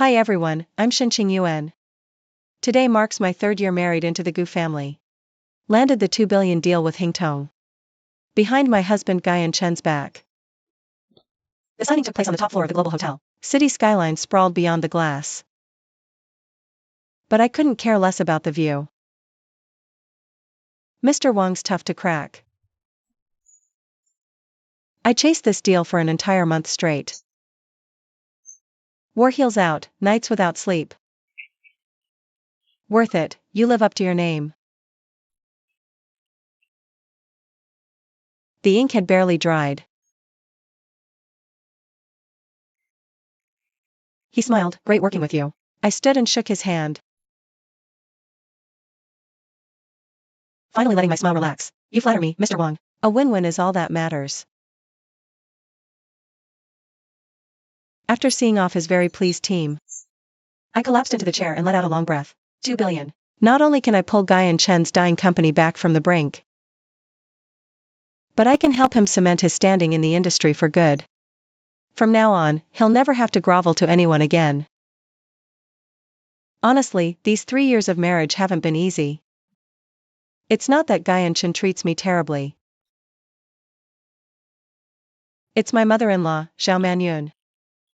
Hi everyone, I'm Shinqing Yuan. Today marks my third year married into the Gu family. Landed the 2 billion deal with Hingtong. Behind my husband Guy and Chen's back. The signing took place on the top floor of the Global Hotel. City skyline sprawled beyond the glass. But I couldn't care less about the view. Mr. Wang's tough to crack. I chased this deal for an entire month straight. War heels out, nights without sleep. Worth it, you live up to your name. The ink had barely dried. He smiled, great working with you. I stood and shook his hand. Finally letting my smile relax. You flatter me, Mr. Wang. A win-win is all that matters. After seeing off his very pleased team, I collapsed into the chair and let out a long breath. 2 billion. Not only can I pull Guy and Chen's dying company back from the brink, but I can help him cement his standing in the industry for good. From now on, he'll never have to grovel to anyone again. Honestly, these 3 years of marriage haven't been easy. It's not that Guy and Chen treats me terribly. It's my mother-in-law, Xiao Manyun.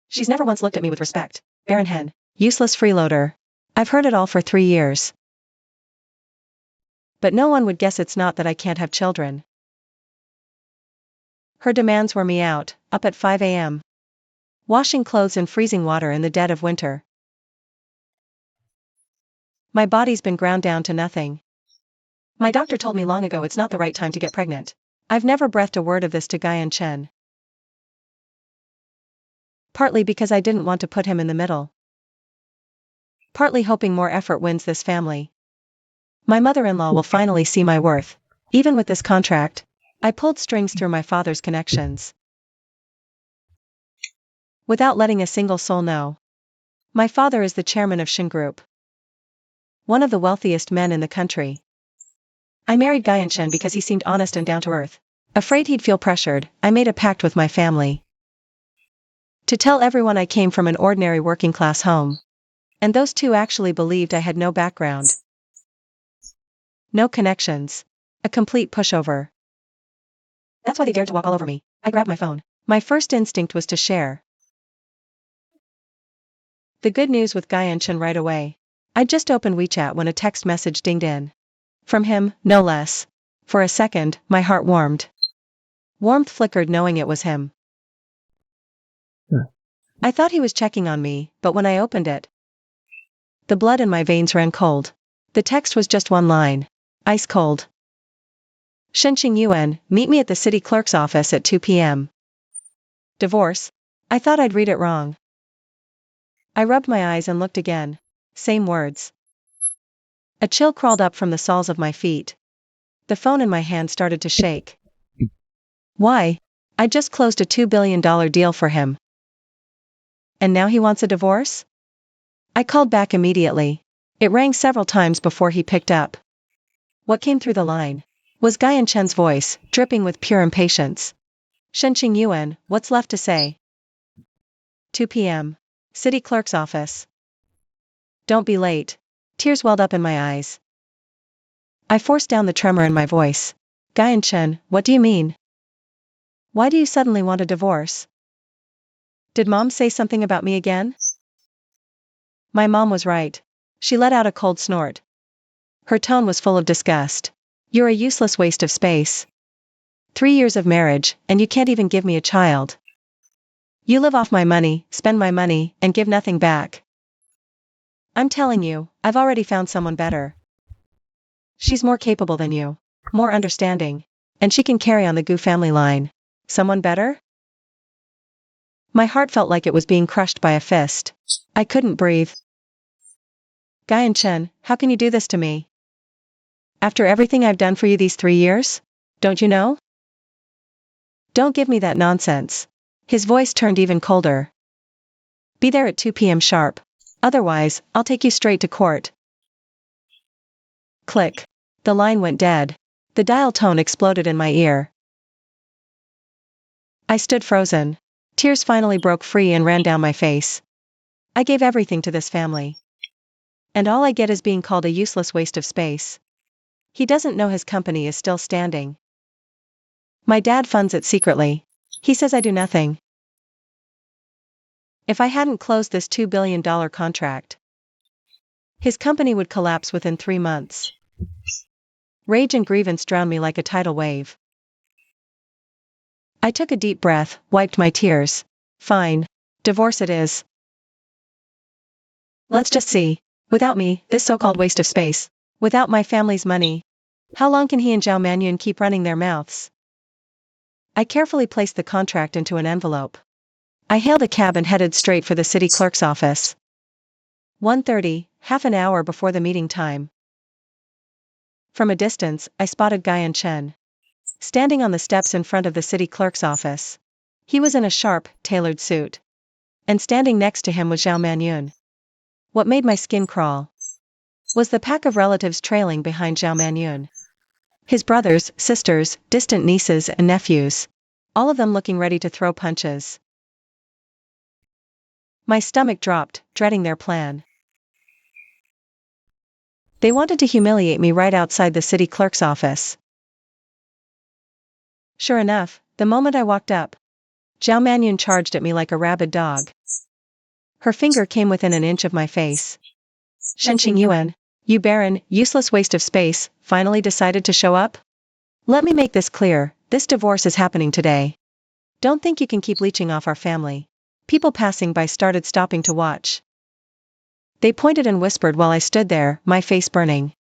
She's never once looked at me with respect. Barren hen. Useless freeloader. I've heard it all for 3 years. But no one would guess it's not that I can't have children. Her demands wear me out, up at 5 a.m. washing clothes in freezing water in the dead of winter. My body's been ground down to nothing. My doctor told me long ago it's not the right time to get pregnant. I've never breathed a word of this to Guy and Chen. Partly because I didn't want to put him in the middle. Partly hoping more effort wins this family. My mother-in-law will finally see my worth. Even with this contract, I pulled strings through my father's connections. Without letting a single soul know. My father is the chairman of Shin Group. One of the wealthiest men in the country. I married Guy and Chen because he seemed honest and down to earth. Afraid he'd feel pressured, I made a pact with my family. To tell everyone I came from an ordinary working class home. And those two actually believed I had no background. No connections. A complete pushover. That's why they dared to walk all over me. I grabbed my phone. My first instinct was to share the good news with Guy and Chen right away. I'd just opened WeChat when a text message dinged in. From him, no less. For a second, my heart warmed. Warmth flickered knowing it was him. I thought he was checking on me, but when I opened it, the blood in my veins ran cold. The text was just one line. Ice cold. Shinqing Yuan, meet me at the city clerk's office at 2 p.m. Divorce? I thought I'd read it wrong. I rubbed my eyes and looked again. Same words. A chill crawled up from the soles of my feet. The phone in my hand started to shake. Why? I just closed a $2 billion deal for him. And now he wants a divorce? I called back immediately. It rang several times before he picked up. What came through the line was Guy and Chen's voice, dripping with pure impatience. Shinqing Yuan, what's left to say? 2 p.m. City clerk's office. Don't be late. Tears welled up in my eyes. I forced down the tremor in my voice. Guy and Chen, what do you mean? Why do you suddenly want a divorce? Did Mom say something about me again? My mom was right. She let out a cold snort. Her tone was full of disgust. You're a useless waste of space. 3 years of marriage, and you can't even give me a child. You live off my money, spend my money, and give nothing back. I'm telling you, I've already found someone better. She's more capable than you. More understanding. And she can carry on the Gu family line. Someone better? My heart felt like it was being crushed by a fist. I couldn't breathe. Guy and Chen, how can you do this to me? After everything I've done for you these 3 years? Don't you know? Don't give me that nonsense. His voice turned even colder. Be there at 2 p.m. sharp. Otherwise, I'll take you straight to court. Click. The line went dead. The dial tone exploded in my ear. I stood frozen. Tears finally broke free and ran down my face. I gave everything to this family. And all I get is being called a useless waste of space. He doesn't know his company is still standing. My dad funds it secretly. He says I do nothing. If I hadn't closed this $2 billion contract, his company would collapse within 3 months. Rage and grievance drowned me like a tidal wave. I took a deep breath, wiped my tears. Fine. Divorce it is. Let's just see. Without me, this so-called waste of space. Without my family's money. How long can he and Zhao Manyun keep running their mouths? I carefully placed the contract into an envelope. I hailed a cab and headed straight for the city clerk's office. 1:30, half an hour before the meeting time. From a distance, I spotted Guyan Chen, standing on the steps in front of the city clerk's office. He was in a sharp, tailored suit. And standing next to him was Zhao Manyun. What made my skin crawl was the pack of relatives trailing behind Zhao Manyun. His brothers, sisters, distant nieces and nephews. All of them looking ready to throw punches. My stomach dropped, dreading their plan. They wanted to humiliate me right outside the city clerk's office. Sure enough, the moment I walked up, Zhao Manyun charged at me like a rabid dog. Her finger came within an inch of my face. Shenxing Yuan, you barren, useless waste of space, finally decided to show up? Let me make this clear, this divorce is happening today. Don't think you can keep leeching off our family. People passing by started stopping to watch. They pointed and whispered while I stood there, my face burning.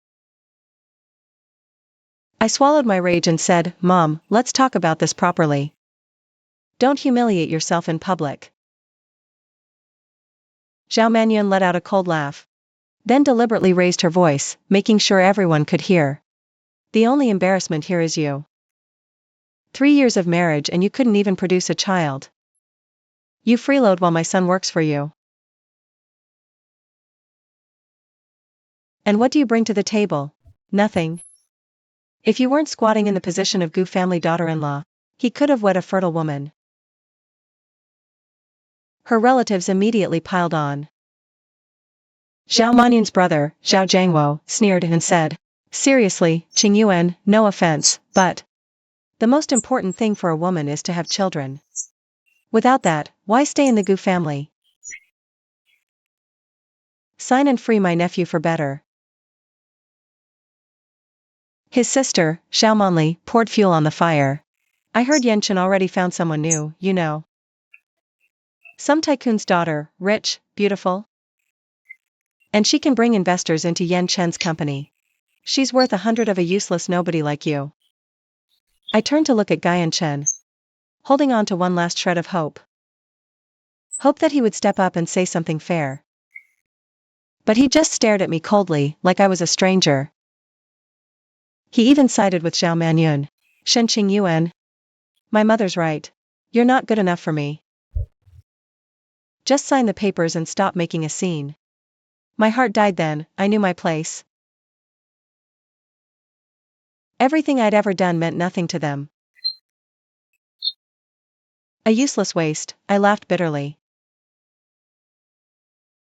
I swallowed my rage and said, Mom, let's talk about this properly. Don't humiliate yourself in public. Zhao Manyun let out a cold laugh. Then deliberately raised her voice, making sure everyone could hear. The only embarrassment here is you. 3 years of marriage and you couldn't even produce a child. You freeload while my son works for you. And what do you bring to the table? Nothing. If you weren't squatting in the position of Gu family daughter-in-law, he could have wed a fertile woman. Her relatives immediately piled on. Zhao Manyun's brother, Zhao Jiangwo, sneered and said, seriously, Qing Yuan, no offense, but the most important thing for a woman is to have children. Without that, why stay in the Gu family? Sign and free my nephew for better. His sister, Xiao Monli, poured fuel on the fire. I heard Yan Chen already found someone new, you know. Some tycoon's daughter, rich, beautiful. And she can bring investors into Yan Chen's company. She's worth 100 of a useless nobody like you. I turned to look at Guyan Chen, holding on to one last shred of hope. Hope that he would step up and say something fair. But he just stared at me coldly, like I was a stranger. He even sided with Zhao Manyun. Shenxing Yuan. My mother's right. You're not good enough for me. Just sign the papers and stop making a scene. My heart died then, I knew my place. Everything I'd ever done meant nothing to them. A useless waste, I laughed bitterly.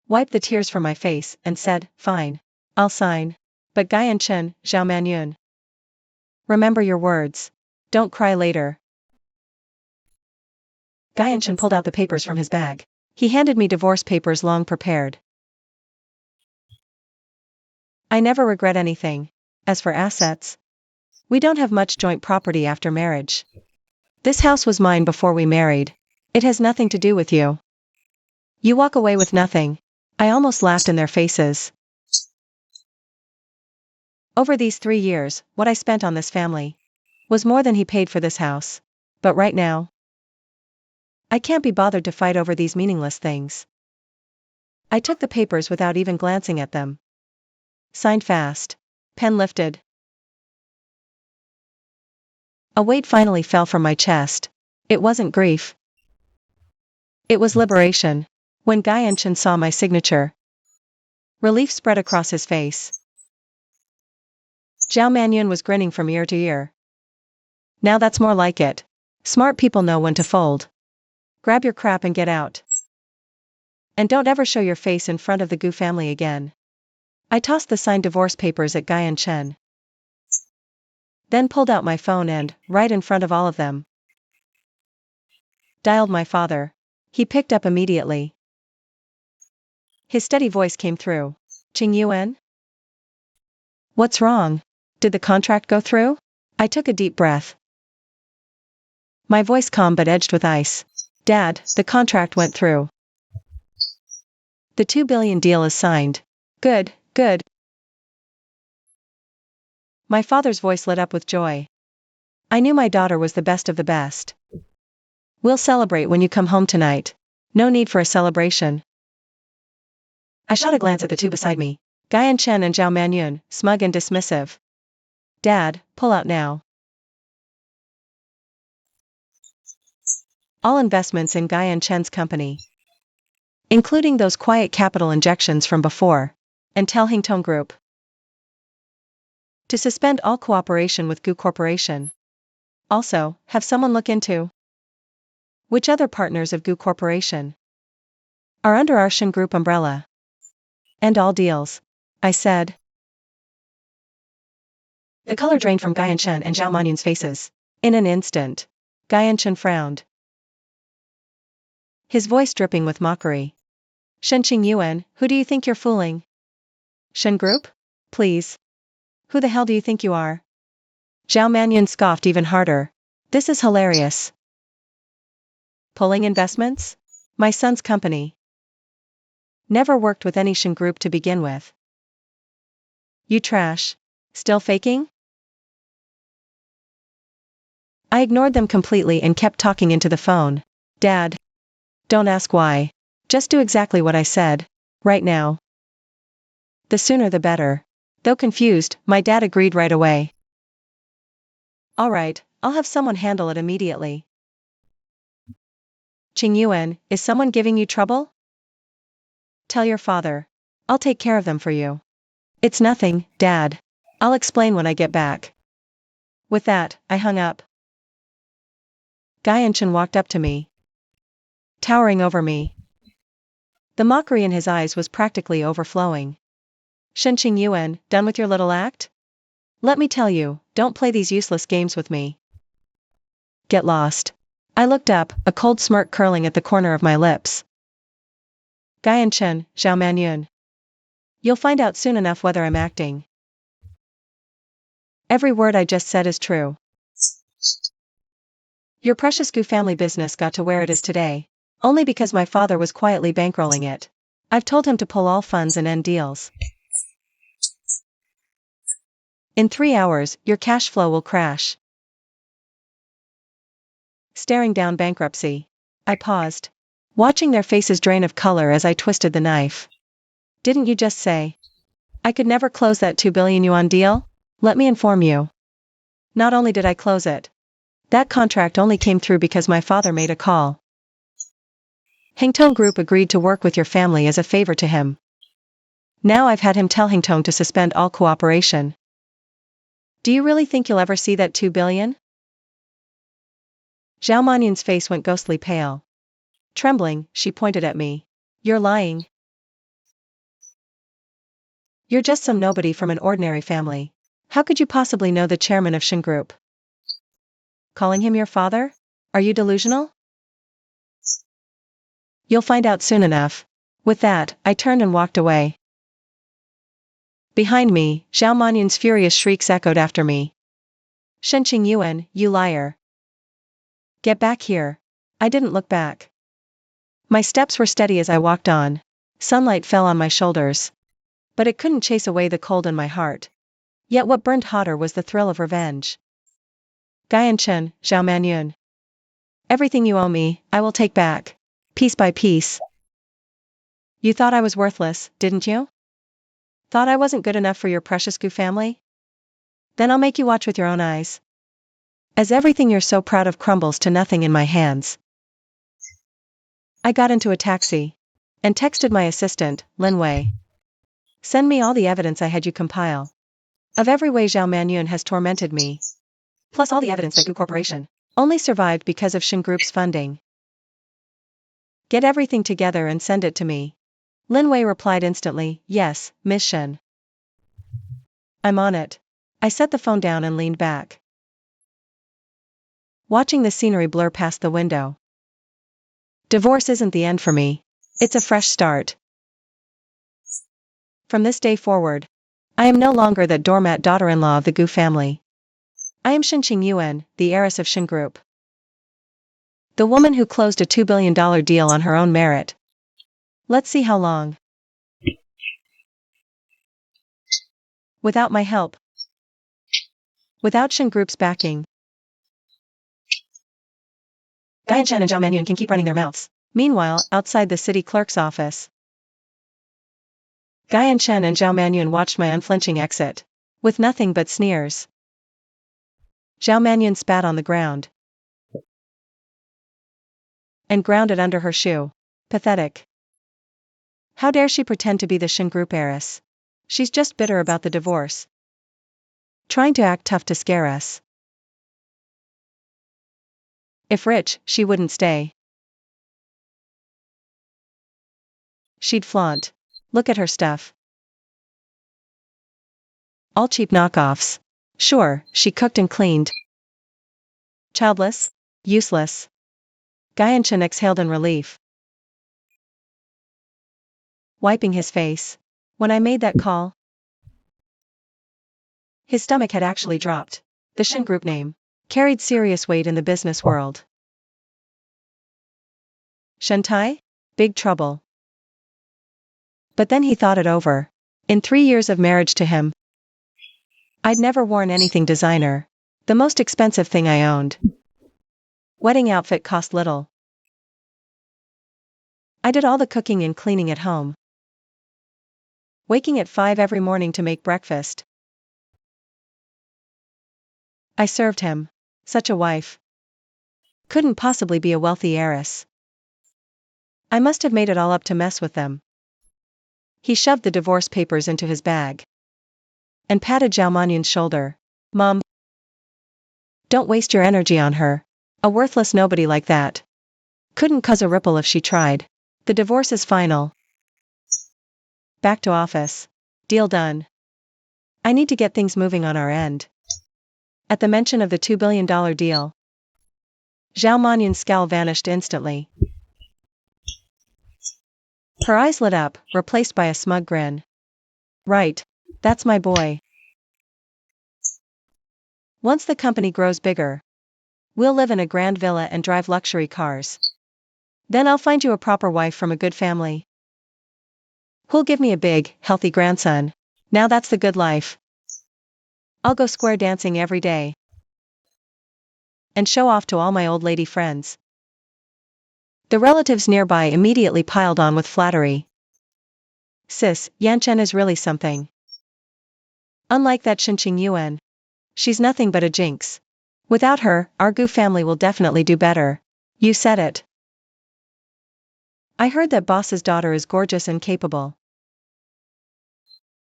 Wiped the tears from my face and said, fine. I'll sign. But Guyan Chen, Zhao Manyun. Remember your words. Don't cry later. Guyan Chen pulled out the papers from his bag. He handed me divorce papers long prepared. I never regret anything. As for assets, we don't have much joint property after marriage. This house was mine before we married. It has nothing to do with you. You walk away with nothing. I almost laughed in their faces. Over these 3 years, what I spent on this family was more than he paid for this house. But right now, I can't be bothered to fight over these meaningless things. I took the papers without even glancing at them. Signed fast. Pen lifted. A weight finally fell from my chest. It wasn't grief. It was liberation. When Guyan Chen saw my signature, relief spread across his face. Zhao Manyun was grinning from ear to ear. Now that's more like it. Smart people know when to fold. Grab your crap and get out. And don't ever show your face in front of the Gu family again. I tossed the signed divorce papers at Guy and Chen. Then pulled out my phone and, right in front of all of them, dialed my father. He picked up immediately. His steady voice came through. Qing Yuan? What's wrong? Did the contract go through? I took a deep breath. My voice calm but edged with ice. Dad, the contract went through. The 2 billion deal is signed. Good, good. My father's voice lit up with joy. I knew my daughter was the best of the best. We'll celebrate when you come home tonight. No need for a celebration. I shot a glance at the two beside me. Guy and Chen and Zhao Manyun, smug and dismissive. Dad, pull out now. All investments in Guy and Chen's company, including those quiet capital injections from before, and tell Hingtong Group to suspend all cooperation with Gu Corporation. Also, have someone look into which other partners of Gu Corporation are under our Shin Group umbrella. And all deals, I said. The color drained from Guy and Chen and Zhao Manyun's faces. In an instant, Guy and Chen frowned, his voice dripping with mockery. Shen Qing Yuan, who do you think you're fooling? Shen Group? Please. Who the hell do you think you are? Zhao Manyun scoffed even harder. This is hilarious. Pulling investments? My son's company. Never worked with any Shen Group to begin with. You trash. Still faking? I ignored them completely and kept talking into the phone. Dad. Don't ask why. Just do exactly what I said. Right now. The sooner the better. Though confused, my dad agreed right away. All right, I'll have someone handle it immediately. Qing Yuan, is someone giving you trouble? Tell your father. I'll take care of them for you. It's nothing, Dad. I'll explain when I get back. With that, I hung up. Guy and Chen walked up to me, towering over me. The mockery in his eyes was practically overflowing. Shen Qing Yuan, done with your little act? Let me tell you, don't play these useless games with me. Get lost. I looked up, a cold smirk curling at the corner of my lips. Guy and Chen, Zhao Manyun. You'll find out soon enough whether I'm acting. Every word I just said is true. Your precious Gu family business got to where it is today, only because my father was quietly bankrolling it. I've told him to pull all funds and end deals. In 3 hours, your cash flow will crash. Staring down bankruptcy. I paused, watching their faces drain of color as I twisted the knife. Didn't you just say I could never close that 2 billion yuan deal? Let me inform you. Not only did I close it, that contract only came through because my father made a call. Hingtong Group agreed to work with your family as a favor to him. Now I've had him tell Hingtong to suspend all cooperation. Do you really think you'll ever see that 2 billion? Zhao Manyun's face went ghostly pale. Trembling, she pointed at me. You're lying. You're just some nobody from an ordinary family. How could you possibly know the chairman of Shin Group? Calling him your father? Are you delusional? You'll find out soon enough. With that, I turned and walked away. Behind me, Zhao Manyun's furious shrieks echoed after me. Shen Qing Yuan, you liar. Get back here. I didn't look back. My steps were steady as I walked on. Sunlight fell on my shoulders. But it couldn't chase away the cold in my heart. Yet what burned hotter was the thrill of revenge. Guy and Chen, Zhao Manyun. Everything you owe me, I will take back. Piece by piece. You thought I was worthless, didn't you? Thought I wasn't good enough for your precious Gu family? Then I'll make you watch with your own eyes. As everything you're so proud of crumbles to nothing in my hands. I got into a taxi and texted my assistant, Lin Wei. Send me all the evidence I had you compile of every way Zhao Manyun has tormented me. Plus all the evidence that Gu Corporation only survived because of Shin Group's funding. Get everything together and send it to me. Lin Wei replied instantly, yes, Miss Shen. I'm on it. I set the phone down and leaned back, watching the scenery blur past the window. Divorce isn't the end for me. It's a fresh start. From this day forward, I am no longer that doormat daughter-in-law of the Gu family. I am Shenqing Yuan, the heiress of Shen Group. The woman who closed a $2 billion deal on her own merit. Let's see how long. Without my help. Without Shen Group's backing. Guy Chen and Zhao Manyun can keep running their mouths. Meanwhile, outside the city clerk's office, Guy Chen and Zhao Manyun watched my unflinching exit, with nothing but sneers. Zhao Manyun spat on the ground and ground it under her shoe. Pathetic. How dare she pretend to be the Shen Group heiress? She's just bitter about the divorce, trying to act tough to scare us. If rich, she wouldn't stay. She'd flaunt. Look at her stuff. All cheap knockoffs. Sure, she cooked and cleaned. Childless? Useless. Guy Chen exhaled in relief, wiping his face. When I made that call, his stomach had actually dropped. The Shen Group name carried serious weight in the business world. Shentai? Big trouble. But then he thought it over. In 3 years of marriage to him, I'd never worn anything designer. The most expensive thing I owned. Wedding outfit cost little. I did all the cooking and cleaning at home. Waking at 5 every morning to make breakfast. I served him. Such a wife. Couldn't possibly be a wealthy heiress. I must have made it all up to mess with them. He shoved the divorce papers into his bag and patted Zhao Manyun's shoulder. Mom, don't waste your energy on her. A worthless nobody like that couldn't cause a ripple if she tried. The divorce is final. Back to office. Deal done. I need to get things moving on our end. At the mention of the $2 billion deal, Zhao Manyun's scowl vanished instantly. Her eyes lit up, replaced by a smug grin. Right. That's my boy. Once the company grows bigger, we'll live in a grand villa and drive luxury cars. Then I'll find you a proper wife from a good family, who'll give me a big, healthy grandson. Now that's the good life. I'll go square dancing every day and show off to all my old lady friends. The relatives nearby immediately piled on with flattery. Sis, Yanchen is really something. Unlike that Shenqing Yuan, she's nothing but a jinx. Without her, our Gu family will definitely do better. You said it. I heard that boss's daughter is gorgeous and capable.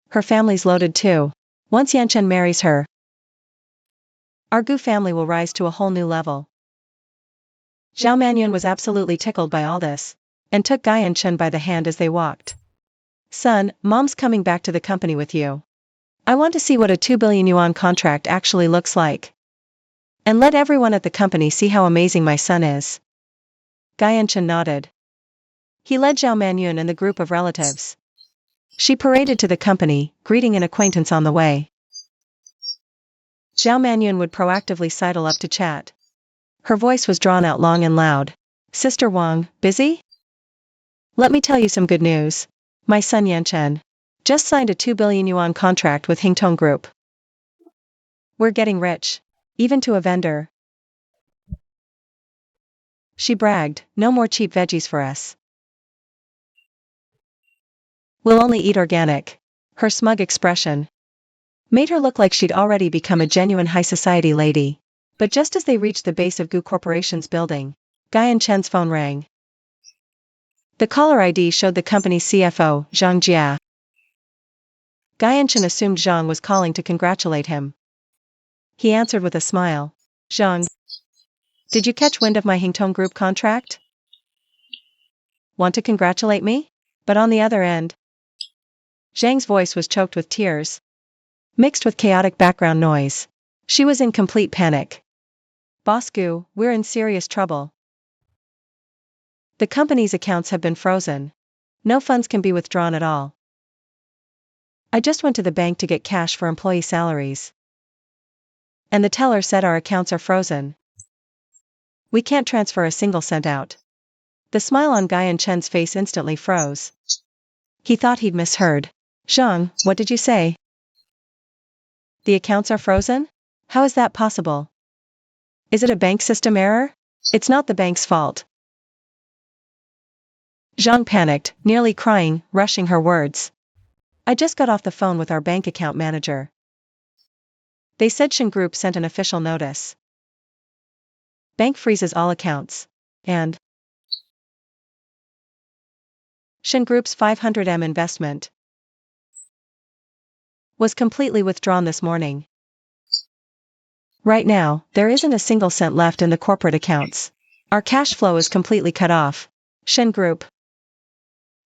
Her family's loaded too. Once Yanchen marries her, our Gu family will rise to a whole new level. Zhao Manyun was absolutely tickled by all this, and took Guy Yanchen by the hand as they walked. Son, Mom's coming back to the company with you. I want to see what a 2 billion yuan contract actually looks like. And let everyone at the company see how amazing my son is. Guy Yanchen nodded. He led Zhao Manyun and the group of relatives. She paraded to the company, greeting an acquaintance on the way. Zhao Manyun would proactively sidle up to chat. Her voice was drawn out long and loud. Sister Wang, busy? Let me tell you some good news. My son Yanchen just signed a 2 billion yuan contract with Hingtong Group. We're getting rich. Even to a vendor. She bragged, no more cheap veggies for us. We'll only eat organic. Her smug expression made her look like she'd already become a genuine high society lady. But just as they reached the base of Gu Corporation's building, Guy Chen's phone rang. The caller ID showed the company's CFO, Zhang Jia. Guy Chen assumed Zhang was calling to congratulate him. He answered with a smile. Zhang, did you catch wind of my Hingtong Group contract? want to congratulate me? But on the other end, Zhang's voice was choked with tears, mixed with chaotic background noise. She was in complete panic. Boss Gu, we're in serious trouble. The company's accounts have been frozen. No funds can be withdrawn at all. I just went to the bank to get cash for employee salaries. And the teller said our accounts are frozen. We can't transfer a single cent out. The smile on Guyan Chen's face instantly froze. He thought he'd misheard. Zhang, what did you say? The accounts are frozen? How is that possible? Is it a bank system error? It's not the bank's fault. Zhang panicked, nearly crying, rushing her words. I just got off the phone with our bank account manager. They said Shin Group sent an official notice. Bank freezes all accounts. And Shin Group's 500M investment was completely withdrawn this morning. Right now, there isn't a single cent left in the corporate accounts. Our cash flow is completely cut off. Shin Group.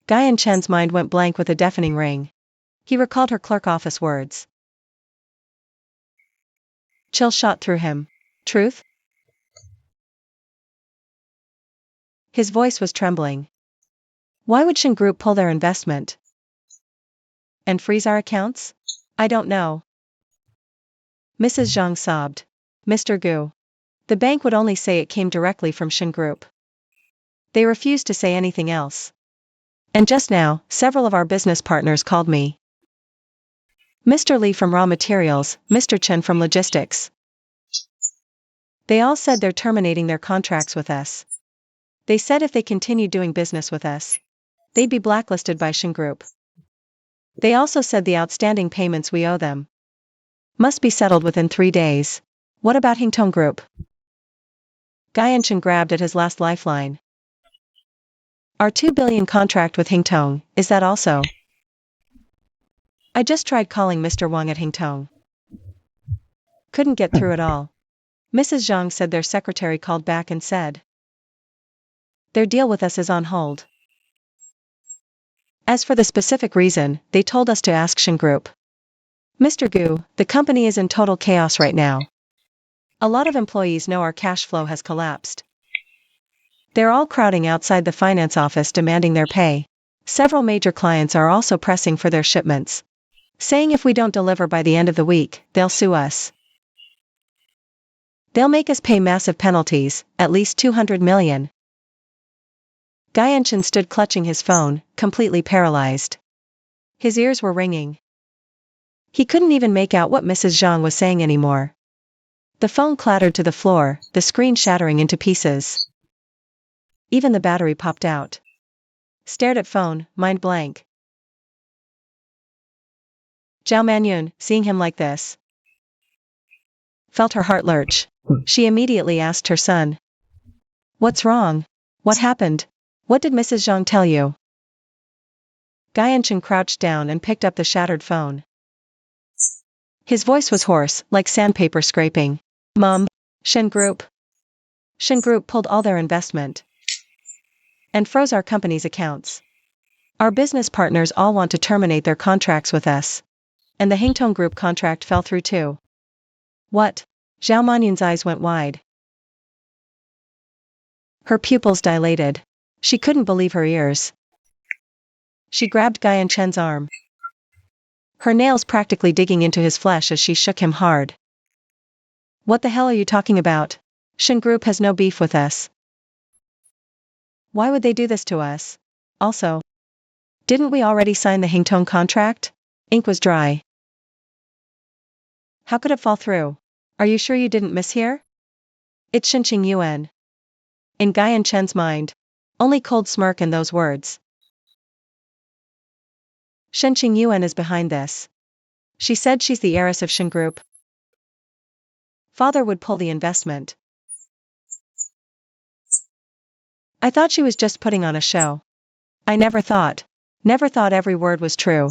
Guyan Chen's mind went blank with a deafening ring. He recalled her clerk office words. Chill shot through him. Truth? His voice was trembling. Why would Shin Group pull their investment? And freeze our accounts? I don't know. Mrs. Zhang sobbed. Mr. Gu. The bank would only say it came directly from Shin Group. They refused to say anything else. And just now, several of our business partners called me. Mr. Li from raw materials, Mr. Chen from logistics. They all said they're terminating their contracts with us. They said if they continue doing business with us, they'd be blacklisted by Shin Group. They also said the outstanding payments we owe them must be settled within 3 days. What about Hingtong Group? Guyan Chen grabbed at his last lifeline. Our 2 billion contract with Hingtong, is that also? I just tried calling Mr. Wang at Hingtong. Couldn't get through at all. Mrs. Zhang said their secretary called back and said their deal with us is on hold. As for the specific reason, they told us to ask Shin Group. Mr. Gu, the company is in total chaos right now. A lot of employees know our cash flow has collapsed. They're all crowding outside the finance office demanding their pay. Several major clients are also pressing for their shipments, saying if we don't deliver by the end of the week, they'll sue us. They'll make us pay massive penalties, at least 200 million. Guyan Chen stood clutching his phone, completely paralyzed. His ears were ringing. He couldn't even make out what Mrs. Zhang was saying anymore. The phone clattered to the floor, the screen shattering into pieces. Even the battery popped out. Stared at phone, mind blank. Zhao Manyun, seeing him like this, felt her heart lurch. She immediately asked her son. What's wrong? What happened? What did Mrs. Zhang tell you? Guyan Chen crouched down and picked up the shattered phone. His voice was hoarse, like sandpaper scraping. Mom, Shin Group. Shin Group pulled all their investment and froze our company's accounts. Our business partners all want to terminate their contracts with us. And the Hingtong Group contract fell through too. What? Zhao Manyun's eyes went wide. Her pupils dilated. She couldn't believe her ears. She grabbed Guyan Chen's arm, her nails practically digging into his flesh as she shook him hard. What the hell are you talking about? Shin Group has no beef with us. Why would they do this to us? Also, didn't we already sign the Hingtong contract? Ink was dry. How could it fall through? Are you sure you didn't mishear? It's Shinqing Yuan. In Guyan Chen's mind, only cold smirk and those words. Shinqing Yuan is behind this. She said she's the heiress of Shin Group. Father would pull the investment. I thought she was just putting on a show. I never thought every word was true.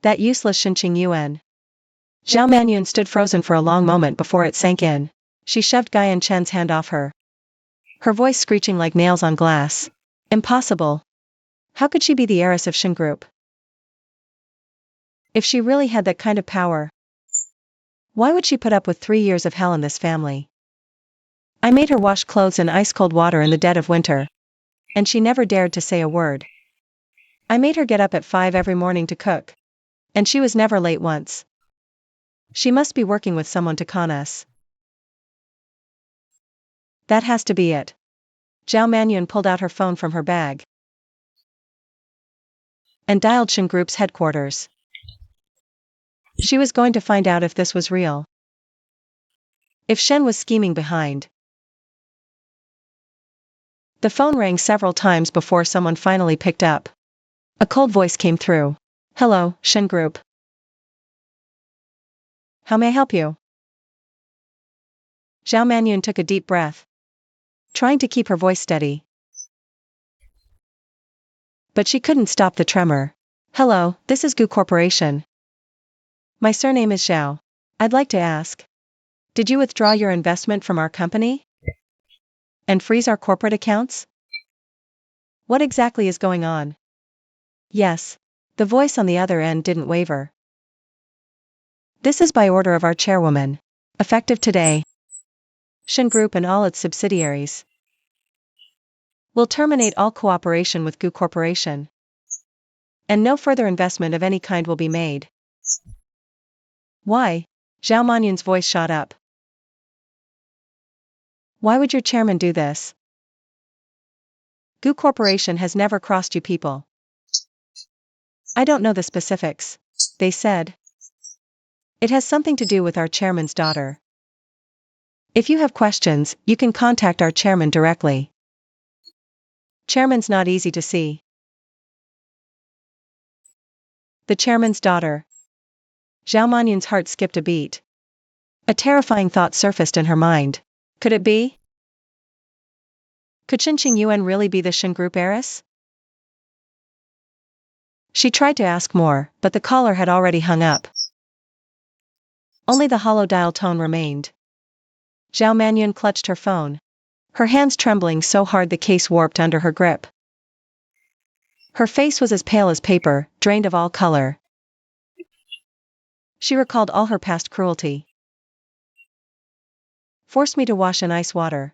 That useless Shinqing Yuan. Zhao Manyun stood frozen for a long moment before it sank in. She shoved Guyan Chen's hand off her, her voice screeching like nails on glass. Impossible. How could she be the heiress of Shin Group? If she really had that kind of power, why would she put up with 3 years of hell in this family? I made her wash clothes in ice-cold water in the dead of winter, and she never dared to say a word. I made her get up at 5 every morning to cook, and she was never late once. She must be working with someone to con us. That has to be it. Zhao Manyun pulled out her phone from her bag and dialed Shin Group's headquarters. She was going to find out if this was real. If Shen was scheming behind. The phone rang several times before someone finally picked up. A cold voice came through. Hello, Shen Group. How may I help you? Zhao Manyun took a deep breath, trying to keep her voice steady. But she couldn't stop the tremor. Hello, this is Gu Corporation. My surname is Zhao. I'd like to ask, did you withdraw your investment from our company? And freeze our corporate accounts? What exactly is going on? Yes. The voice on the other end didn't waver. This is by order of our chairwoman. Effective today. Shin Group and all its subsidiaries will terminate all cooperation with Gu Corporation. And no further investment of any kind will be made. Why? Zhao Manyun's voice shot up. Why would your chairman do this? Gu Corporation has never crossed you people. I don't know the specifics, they said. It has something to do with our chairman's daughter. If you have questions, you can contact our chairman directly. Chairman's not easy to see. The chairman's daughter. Zhao Manyun's heart skipped a beat. A terrifying thought surfaced in her mind. Could it be? Could Shin Qingyuan really be the Shin Group heiress? She tried to ask more, but the caller had already hung up. Only the hollow dial tone remained. Zhao Manyun clutched her phone, her hands trembling so hard the case warped under her grip. Her face was as pale as paper, drained of all color. She recalled all her past cruelty. Forced me to wash in ice water.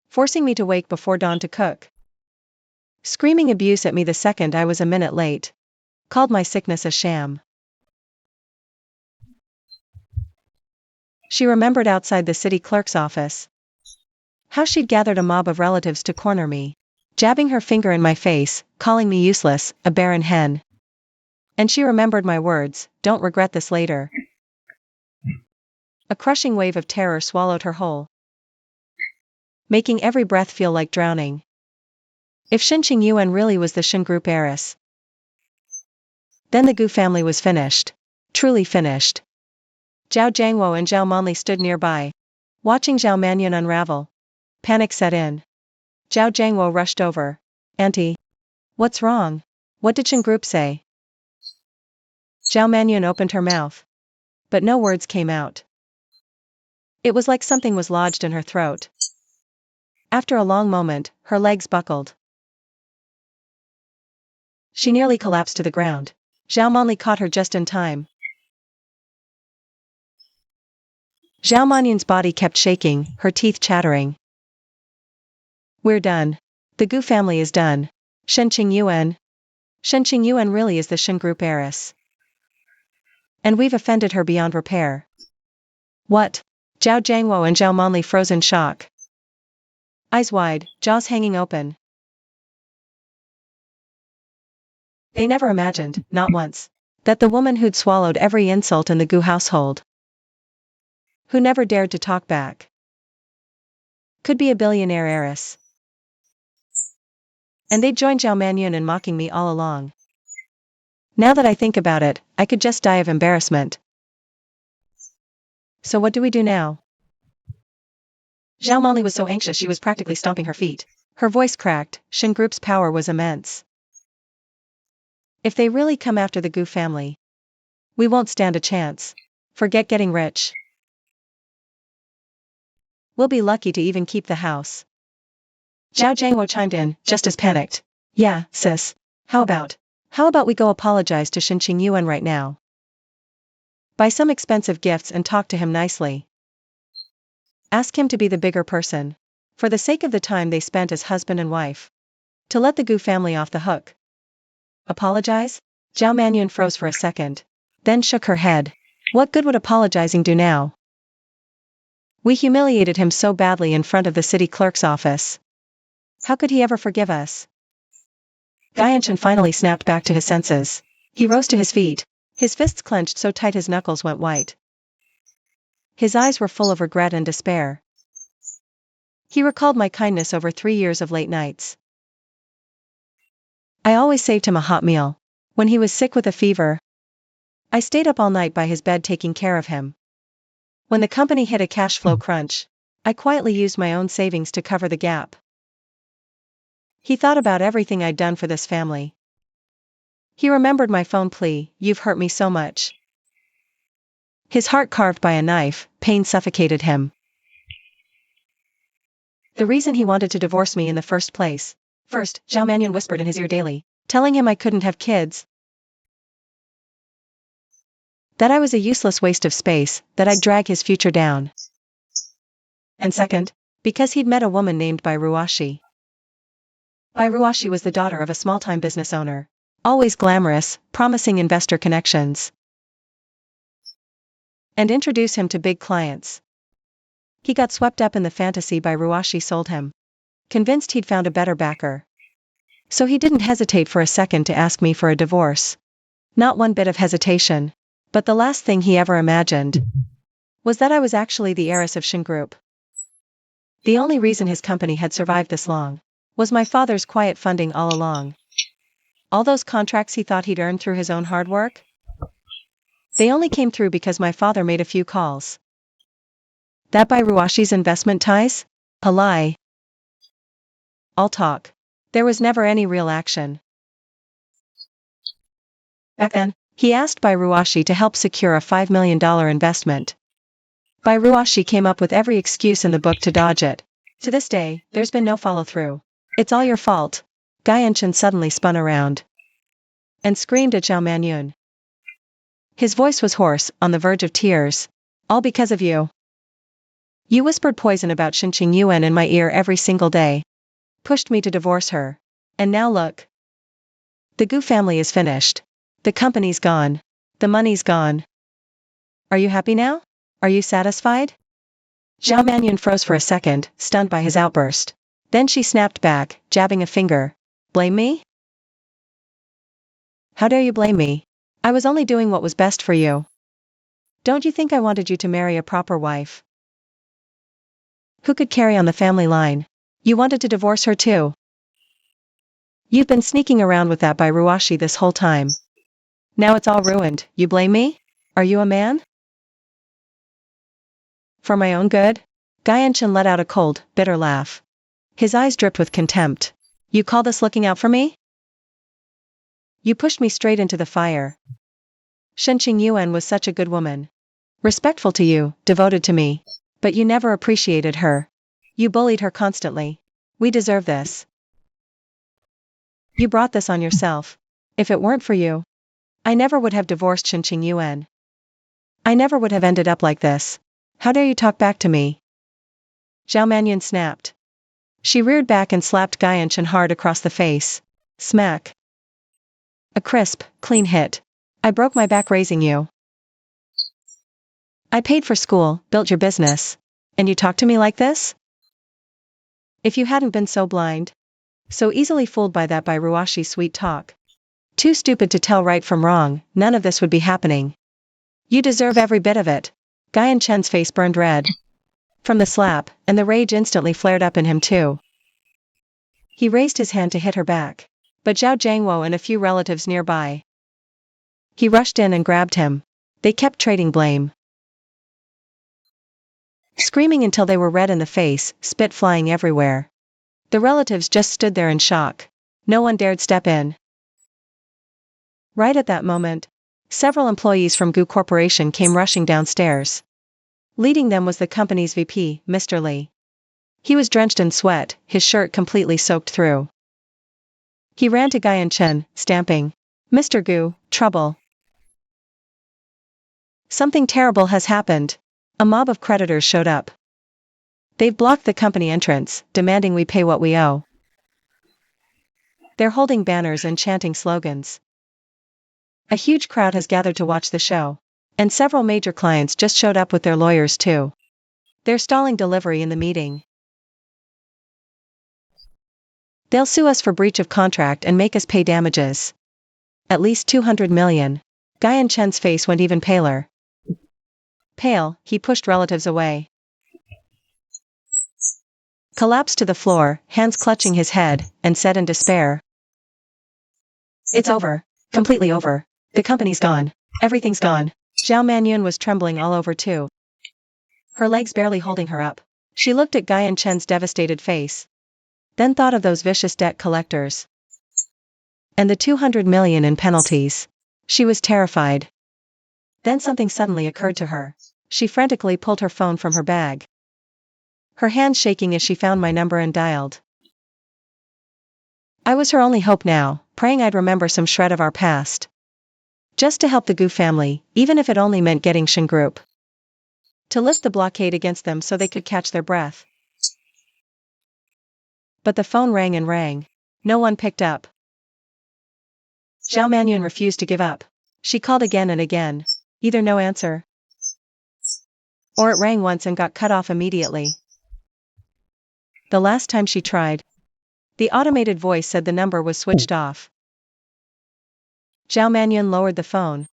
Forcing me to wake before dawn to cook. Screaming abuse at me the second I was a minute late. Called my sickness a sham. She remembered outside the city clerk's office. How she'd gathered a mob of relatives to corner me, jabbing her finger in my face, calling me useless, a barren hen. And she remembered my words, don't regret this later. A crushing wave of terror swallowed her whole, making every breath feel like drowning. If Shin Qingyuan really was the Shin Group heiress, then the Gu family was finished. Truly finished. Zhao Jiangwo and Zhao Monli stood nearby, watching Zhao Manyun unravel. Panic set in. Zhao Jiangwo rushed over. Auntie. What's wrong? What did Shin Group say? Zhao Manyun opened her mouth, but no words came out. It was like something was lodged in her throat. After a long moment, her legs buckled. She nearly collapsed to the ground. Zhao Monli caught her just in time. Zhao Manyun's body kept shaking, her teeth chattering. We're done. The Gu family is done. Shin Qingyuan really is the Shin Group heiress. And we've offended her beyond repair. What? Zhao Jiangwo and Zhao Monli froze in shock. Eyes wide, jaws hanging open. They never imagined, not once, that the woman who'd swallowed every insult in the Gu household, who never dared to talk back, could be a billionaire heiress. And they'd joined Zhao Manyun in mocking me all along. Now that I think about it, I could just die of embarrassment. So what do we do now? Zhao Monli was so anxious she was practically stomping her feet. Her voice cracked. Shin Group's power was immense. If they really come after the Gu family, we won't stand a chance. Forget getting rich. We'll be lucky to even keep the house. Zhao Jiangwo chimed in, just as panicked. Yeah, sis. How about we go apologize to Xinqing Yuan right now? Buy some expensive gifts and talk to him nicely. Ask him to be the bigger person. For the sake of the time they spent as husband and wife. To let the Gu family off the hook. Apologize? Zhao Manyun froze for a second. Then shook her head. What good would apologizing do now? We humiliated him so badly in front of the city clerk's office. How could he ever forgive us? Gaianshan finally snapped back to his senses. He rose to his feet. His fists clenched so tight his knuckles went white. His eyes were full of regret and despair. He recalled my kindness over 3 years of late nights. I always saved him a hot meal. When he was sick with a fever, I stayed up all night by his bed taking care of him. When the company hit a cash flow crunch, I quietly used my own savings to cover the gap. He thought about everything I'd done for this family. He remembered my phone plea, "You've hurt me so much." His heart carved by a knife, pain suffocated him. The reason he wanted to divorce me in the first place. First, Zhao Manyun whispered in his ear daily, telling him I couldn't have kids. That I was a useless waste of space, that I'd drag his future down. And second, because he'd met a woman named Bai Ruashi. Bai Ruashi was the daughter of a small-time business owner. Always glamorous, promising investor connections. And introduce him to big clients. He got swept up in the fantasy Bai Ruashi sold him. Convinced he'd found a better backer. So he didn't hesitate for a second to ask me for a divorce. Not one bit of hesitation. But the last thing he ever imagined was that I was actually the heiress of Shin Group. The only reason his company had survived this long was my father's quiet funding all along. All those contracts he thought he'd earned through his own hard work? They only came through because my father made a few calls. That by Ruashi's investment ties? A lie. All talk. There was never any real action. Back then, he asked Bai Ruashi to help secure a $5 million investment. Bai Ruashi came up with every excuse in the book to dodge it. To this day, there's been no follow-through. It's all your fault. Gaianshan suddenly spun around and screamed at Zhao Manyun. His voice was hoarse, on the verge of tears. All because of you. You whispered poison about Xinqing Yuan in my ear every single day. Pushed me to divorce her. And now look. The Gu family is finished. The company's gone. The money's gone. Are you happy now? Are you satisfied? Zhao Manyun froze for a second, stunned by his outburst. Then she snapped back, jabbing a finger. Blame me? How dare you blame me? I was only doing what was best for you. Don't you think I wanted you to marry a proper wife? Who could carry on the family line? You wanted to divorce her too. You've been sneaking around with that Bai Ruashi this whole time. Now it's all ruined, you blame me? Are you a man? For my own good? Gaianshan let out a cold, bitter laugh. His eyes dripped with contempt. You call this looking out for me? You pushed me straight into the fire. Xinqing Yuan was such a good woman. Respectful to you, devoted to me. But you never appreciated her. You bullied her constantly. We deserve this. You brought this on yourself. If it weren't for you, I never would have divorced Xinqing Yuan. I never would have ended up like this. How dare you talk back to me? Zhao Manyun snapped. She reared back and slapped Gaianshan hard across the face. Smack. A crisp, clean hit. I broke my back raising you. I paid for school, built your business. And you talk to me like this? If you hadn't been so blind, so easily fooled by that Bai Ruashi's sweet talk, too stupid to tell right from wrong, none of this would be happening. You deserve every bit of it. Gaianshan's face burned red from the slap, and the rage instantly flared up in him too. He raised his hand to hit her back, but Zhao Jiangwo and a few relatives nearby. He rushed in and grabbed him. They kept trading blame. Screaming until they were red in the face, spit flying everywhere. The relatives just stood there in shock. No one dared step in. Right at that moment, several employees from Gu Corporation came rushing downstairs. Leading them was the company's VP, Mr. Li. He was drenched in sweat, his shirt completely soaked through. He ran to Guyan Chen, stamping. "Mr. Gu, trouble. Something terrible has happened." A mob of creditors showed up. They've blocked the company entrance, demanding we pay what we owe. They're holding banners and chanting slogans. A huge crowd has gathered to watch the show. And several major clients just showed up with their lawyers too. They're stalling delivery in the meeting. They'll sue us for breach of contract and make us pay damages. At least 200 million. Guyan Chen's face went even paler. Pale, he pushed relatives away. Collapsed to the floor, hands clutching his head, and said in despair. "It's over. Completely over. The company's gone. Everything's gone." Zhao Manyun was trembling all over too. Her legs barely holding her up. She looked at Guyan Chen's devastated face. Then thought of those vicious debt collectors. And the 200 million in penalties. She was terrified. Then something suddenly occurred to her. She frantically pulled her phone from her bag. Her hands shaking as she found my number and dialed. I was her only hope now, praying I'd remember some shred of our past. Just to help the Gu family, even if it only meant getting Shen Group. To lift the blockade against them so they could catch their breath. But the phone rang and rang. No one picked up. Zhao Manyun refused to give up. She called again and again. Either no answer. Or it rang once and got cut off immediately. The last time she tried. The automated voice said the number was switched off. Zhao Manyun lowered the phone.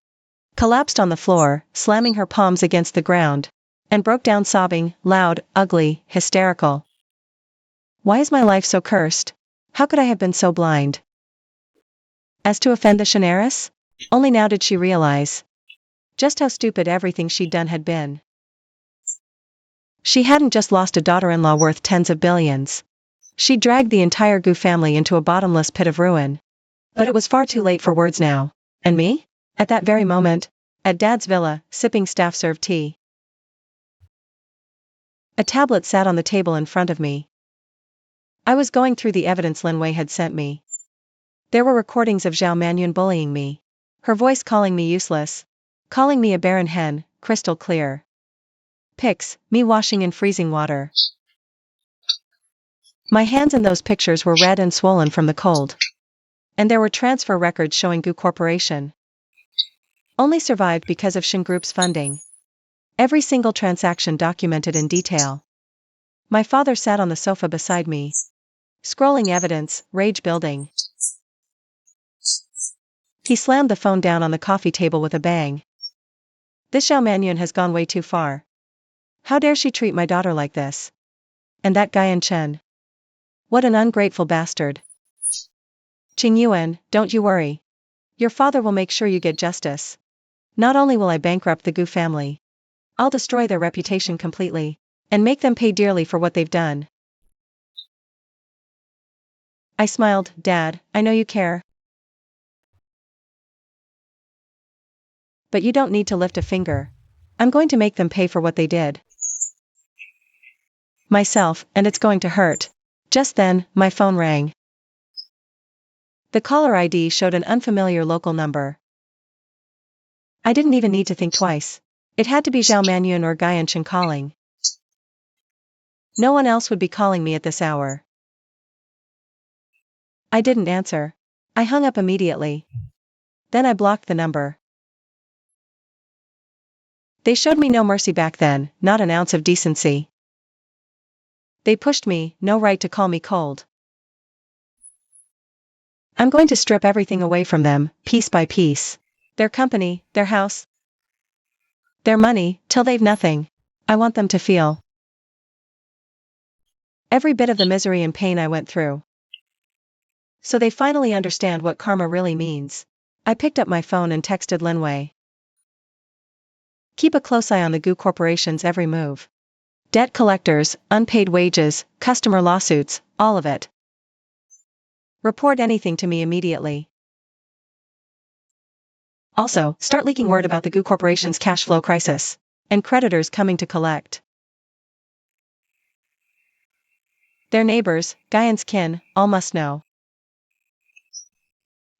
Collapsed on the floor, slamming her palms against the ground. And broke down sobbing, loud, ugly, hysterical. Why is my life so cursed? How could I have been so blind? As to offend the Shen? Only now did she realize. Just how stupid everything she'd done had been. She hadn't just lost a daughter-in-law worth tens of billions. She'd dragged the entire Gu family into a bottomless pit of ruin. But it was far too late for words now. And me? At that very moment, at Dad's villa, sipping staff-served tea. A tablet sat on the table in front of me. I was going through the evidence Lin Wei had sent me. There were recordings of Zhao Manyun bullying me. Her voice calling me useless. Calling me a barren hen, crystal clear. Pics, me washing in freezing water. My hands in those pictures were red and swollen from the cold. And there were transfer records showing Gu Corporation. Only survived because of Shen Group's funding. Every single transaction documented in detail. My father sat on the sofa beside me. Scrolling evidence, rage building. He slammed the phone down on the coffee table with a bang. This Zhao Manyun has gone way too far. How dare she treat my daughter like this? And that Guyan Chen. What an ungrateful bastard. Qing Yuan, don't you worry. Your father will make sure you get justice. Not only will I bankrupt the Gu family. I'll destroy their reputation completely. And make them pay dearly for what they've done. I smiled. Dad, I know you care. But you don't need to lift a finger. I'm going to make them pay for what they did. Myself, and it's going to hurt. Just then, my phone rang. The caller ID showed an unfamiliar local number. I didn't even need to think twice. It had to be Zhao Manyun or Guyan Chen calling. No one else would be calling me at this hour. I didn't answer. I hung up immediately. Then I blocked the number. They showed me no mercy back then, not an ounce of decency. They pushed me, no right to call me cold. I'm going to strip everything away from them, piece by piece. Their company, their house, their money, till they've nothing. I want them to feel every bit of the misery and pain I went through. So they finally understand what karma really means. I picked up my phone and texted Lin Wei. Keep a close eye on the Gu Corporation's every move. Debt collectors, unpaid wages, customer lawsuits, all of it. Report anything to me immediately. Also, start leaking word about the Gu Corporation's cash flow crisis. And creditors coming to collect. Their neighbors, Guyan's kin, all must know.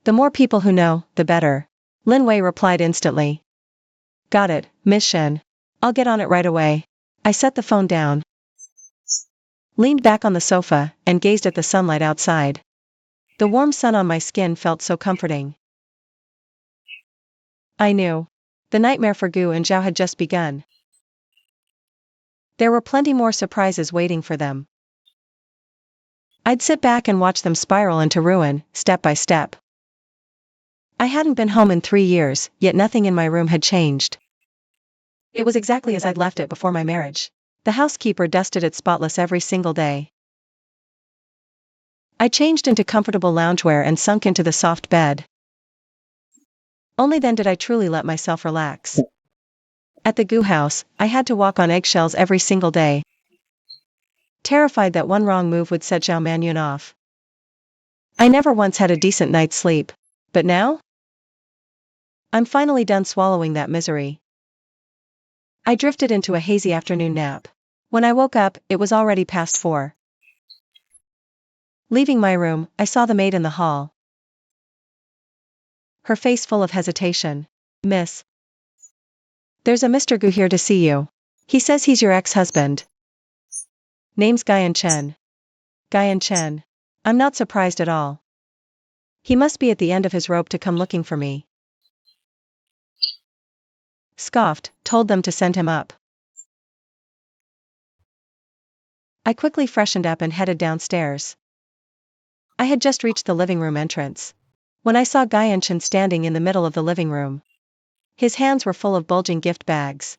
The more people who know, the better. Lin Wei replied instantly. Got it, Miss Shen. I'll get on it right away. I set the phone down, leaned back on the sofa, and gazed at the sunlight outside. The warm sun on my skin felt so comforting. I knew. The nightmare for Gu and Zhao had just begun. There were plenty more surprises waiting for them. I'd sit back and watch them spiral into ruin, step by step. I hadn't been home in 3 years, yet nothing in my room had changed. It was exactly as I'd left it before my marriage. The housekeeper dusted it spotless every single day. I changed into comfortable loungewear and sunk into the soft bed. Only then did I truly let myself relax. At the Gu house, I had to walk on eggshells every single day, terrified that one wrong move would set Zhao Manyun off. I never once had a decent night's sleep. But now? I'm finally done swallowing that misery. I drifted into a hazy afternoon nap. When I woke up, it was already past 4. Leaving my room, I saw the maid in the hall. Her face full of hesitation. Miss. There's a Mr. Gu here to see you. He says he's your ex-husband. Name's Guyan Chen. Guyan Chen. I'm not surprised at all. He must be at the end of his rope to come looking for me. Scoffed, told them to send him up. I quickly freshened up and headed downstairs. I had just reached the living room entrance when I saw Guyan Chen standing in the middle of the living room. His hands were full of bulging gift bags.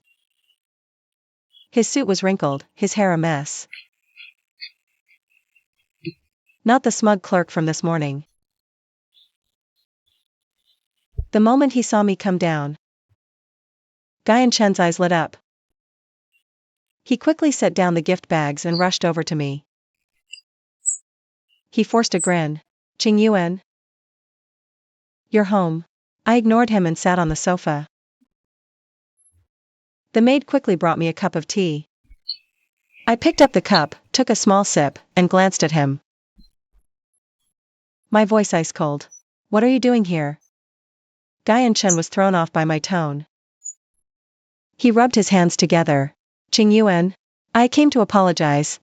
His suit was wrinkled, his hair a mess. Not the smug clerk from this morning. The moment he saw me come down, Guyan Chen's eyes lit up. He quickly set down the gift bags and rushed over to me. He forced a grin. Qing Yuan. You're home. I ignored him and sat on the sofa. The maid quickly brought me a cup of tea. I picked up the cup, took a small sip, and glanced at him. My voice ice cold. What are you doing here? Guyan Chen was thrown off by my tone. He rubbed his hands together. Qing Yuan. I came to apologize.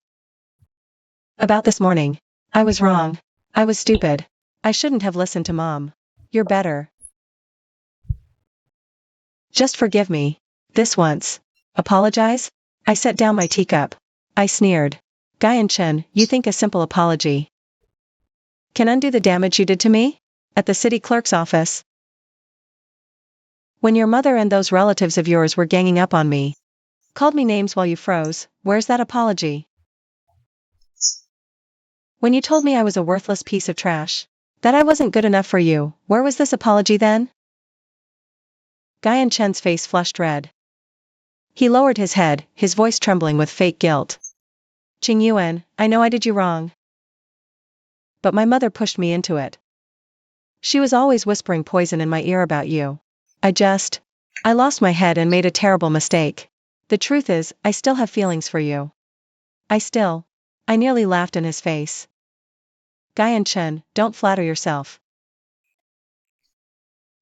About this morning. I was wrong. I was stupid. I shouldn't have listened to Mom. You're better. Just forgive me. This once. Apologize? I set down my teacup. I sneered. Guyan Chen, you think a simple apology can undo the damage you did to me? At the city clerk's office. When your mother and those relatives of yours were ganging up on me, called me names while you froze, where's that apology? When you told me I was a worthless piece of trash, that I wasn't good enough for you, where was this apology then? Guyan Chen's face flushed red. He lowered his head, his voice trembling with fake guilt. Qing Yuan, I know I did you wrong. But my mother pushed me into it. She was always whispering poison in my ear about you. I lost my head and made a terrible mistake. The truth is, I still have feelings for you. I nearly laughed in his face. Guyan Chen, don't flatter yourself.